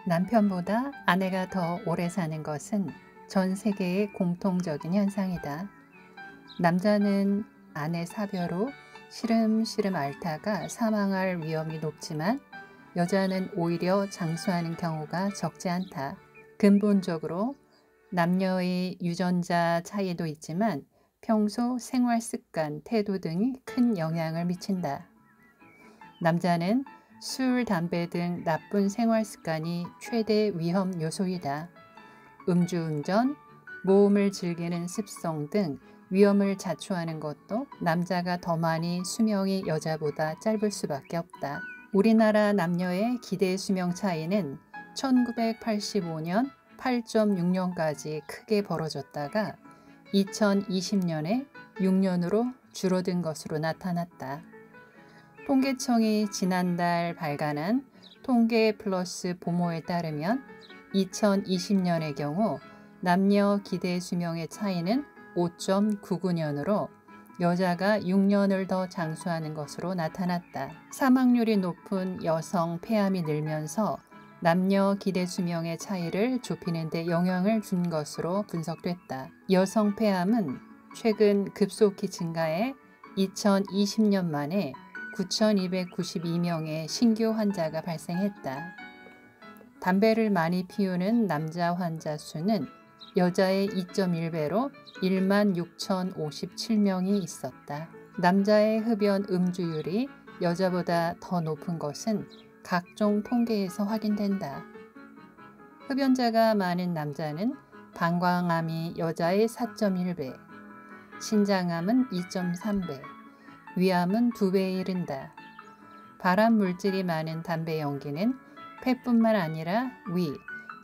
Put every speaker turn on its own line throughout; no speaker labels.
남편보다 아내가 더 오래 사는 것은 전 세계의 공통적인 현상이다. 남자는 아내 사별후 시름시름 앓다가 사망할 위험이 높지만 여자는 오히려 장수하는 경우가 적지 않다. 근본적으로 남녀의 유전자 차이도 있지만 평소 생활 습관, 태도 등이 큰 영향을 미친다. 남자는 술, 담배 등 나쁜 생활 습관이 최대 위험 요소이다. 음주운전, 모험을 즐기는 습성 등 위험을 자초하는 것도 남자가 더 많이 수명이 여자보다 짧을 수밖에 없다. 우리나라 남녀의 기대 수명 차이는 1985년 8.6년까지 크게 벌어졌다가 2020년에 6년으로 줄어든 것으로 나타났다. 통계청이 지난달 발간한 통계 플러스 보모에 따르면 2020년의 경우 남녀 기대 수명의 차이는 5.99년으로 여자가 6년을 더 장수하는 것으로 나타났다. 사망률이 높은 여성 폐암이 늘면서 남녀 기대 수명의 차이를 좁히는 데 영향을 준 것으로 분석됐다. 여성 폐암은 최근 급속히 증가해 2020년 만에 9,292명의 신규 환자가 발생했다. 담배를 많이 피우는 남자 환자 수는 여자의 2.1배로 16,057명이 있었다. 남자의 흡연 음주율이 여자보다 더 높은 것은 각종 통계에서 확인된다. 흡연자가 많은 남자는 방광암이 여자의 4.1배, 신장암은 2.3배, 위암은 2배에 이른다. 발암 물질이 많은 담배 연기는 폐뿐만 아니라 위,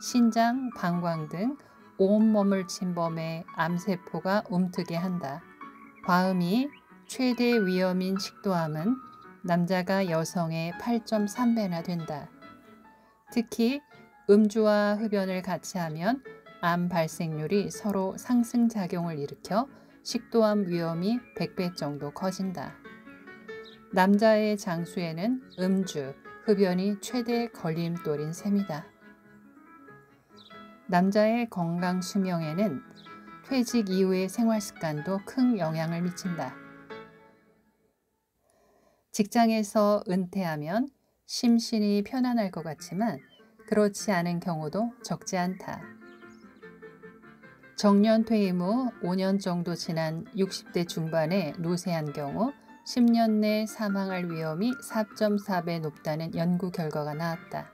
신장, 방광 등 온몸을 침범해 암세포가 움트게 한다. 과음이 최대 위험인 식도암은 남자가 여성의 8.3배나 된다. 특히 음주와 흡연을 같이 하면 암 발생률이 서로 상승작용을 일으켜 식도암 위험이 100배 정도 커진다. 남자의 장수에는 음주, 흡연이 최대 걸림돌인 셈이다. 남자의 건강 수명에는 퇴직 이후의 생활 습관도 큰 영향을 미친다. 직장에서 은퇴하면 심신이 편안할 것 같지만 그렇지 않은 경우도 적지 않다. 정년 퇴임 후 5년 정도 지난 60대 중반의 노쇠한 경우 10년 내 사망할 위험이 4.4배 높다는 연구 결과가 나왔다.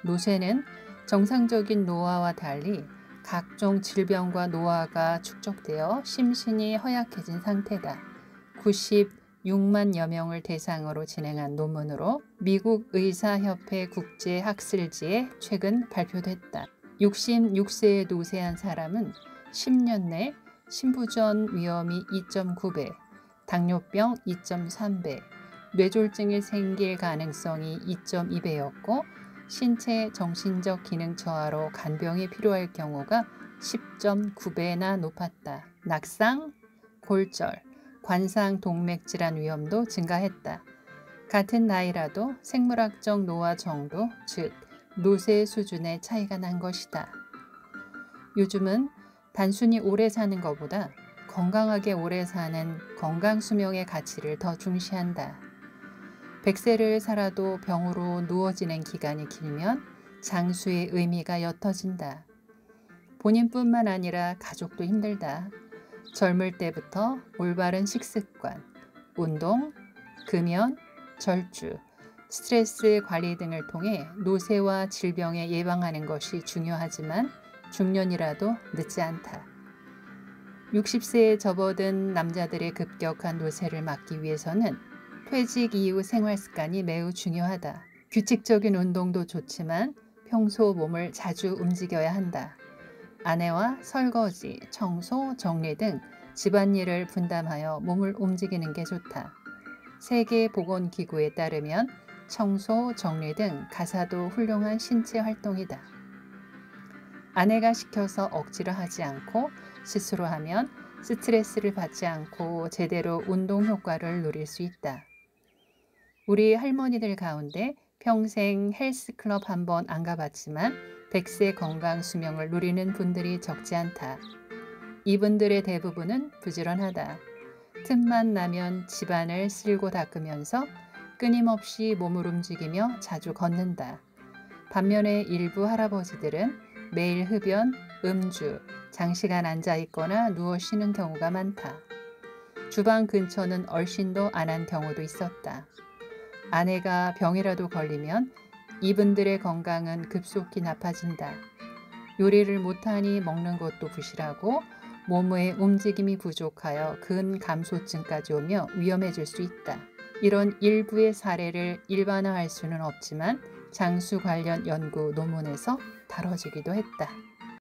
노쇠는 정상적인 노화와 달리 각종 질병과 노화가 축적되어 심신이 허약해진 상태다. 96만여 명을 대상으로 진행한 논문으로 미국 의사협회 국제학술지에 최근 발표됐다. 66세의 노쇠한 사람은 10년 내 심부전 위험이 2.9배, 당뇨병 2.3배, 뇌졸중이 생길 가능성이 2.2배였고 신체 정신적 기능 저하로 간병이 필요할 경우가 10.9배나 높았다. 낙상, 골절, 관상 동맥 질환 위험도 증가했다. 같은 나이라도 생물학적 노화 정도, 즉 노쇠 수준의 차이가 난 것이다. 요즘은 단순히 오래 사는 것보다 건강하게 오래 사는 건강수명의 가치를 더 중시한다. 100세를 살아도 병으로 누워지는 기간이 길면 장수의 의미가 옅어진다. 본인뿐만 아니라 가족도 힘들다. 젊을 때부터 올바른 식습관, 운동, 금연, 절주, 스트레스 관리 등을 통해 노쇠와 질병에 예방하는 것이 중요하지만 중년이라도 늦지 않다. 60세에 접어든 남자들의 급격한 노쇠를 막기 위해서는 퇴직 이후 생활 습관이 매우 중요하다. 규칙적인 운동도 좋지만 평소 몸을 자주 움직여야 한다. 아내와 설거지, 청소, 정리 등 집안일을 분담하여 몸을 움직이는 게 좋다. 세계보건기구에 따르면 청소, 정리 등 가사도 훌륭한 신체 활동이다. 아내가 시켜서 억지로 하지 않고 스스로 하면 스트레스를 받지 않고 제대로 운동 효과를 누릴 수 있다. 우리 할머니들 가운데 평생 헬스클럽 한 번 안 가봤지만 100세 건강 수명을 누리는 분들이 적지 않다. 이분들의 대부분은 부지런하다. 틈만 나면 집안을 쓸고 닦으면서 끊임없이 몸을 움직이며 자주 걷는다. 반면에 일부 할아버지들은 매일 흡연, 음주, 장시간 앉아 있거나 누워 쉬는 경우가 많다. 주방 근처는 얼씬도 안 한 경우도 있었다. 아내가 병이라도 걸리면 이분들의 건강은 급속히 나빠진다. 요리를 못하니 먹는 것도 부실하고 몸의 움직임이 부족하여 근감소증까지 오며 위험해질 수 있다. 이런 일부의 사례를 일반화할 수는 없지만 장수 관련 연구 논문에서 다뤄지기도 했다.